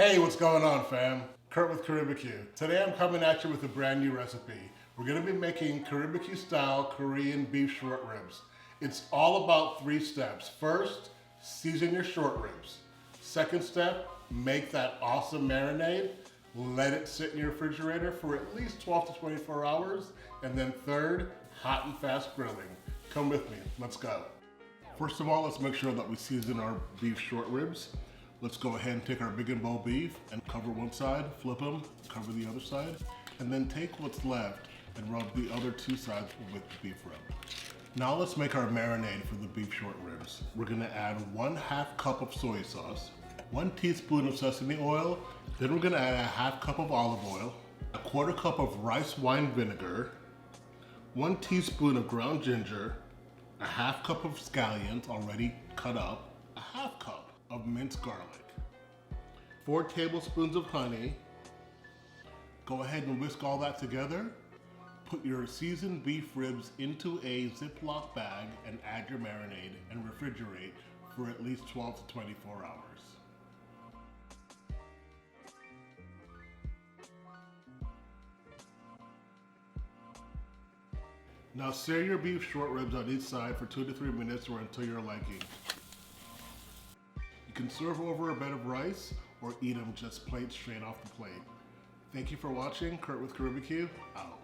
Hey, what's going on, fam? Kurt with Caribeque. Today I'm coming at you with a brand new recipe. We're gonna be making Caribeque style Korean beef short ribs. It's all about 3 steps. First, season your short ribs. Second step, make that awesome marinade. Let it sit in your refrigerator for at least 12 to 24 hours. And then third, hot and fast grilling. Come with me, let's go. First of all, let's make sure that we season our beef short ribs. Let's go ahead and take our big and bowl beef and cover one side, flip them, cover the other side, and then take what's left and rub the other 2 sides with the beef rub. Now let's make our marinade for the beef short ribs. We're gonna add 1/2 cup of soy sauce, 1 teaspoon of sesame oil, then we're gonna add a 1/2 cup of olive oil, a 1/4 cup of rice wine vinegar, 1 teaspoon of ground ginger, a 1/2 cup of scallions already cut up, a 1/2 cup of minced garlic, 4 tablespoons of honey. Go ahead and whisk all that together. Put your seasoned beef ribs into a Ziploc bag and add your marinade and refrigerate for at least 12 to 24 hours. Now sear your beef short ribs on each side for 2 to 3 minutes or until your liking. You can serve over a bed of rice or eat them just plain straight off the plate. Thank you for watching. Kurt with Caribeque, out.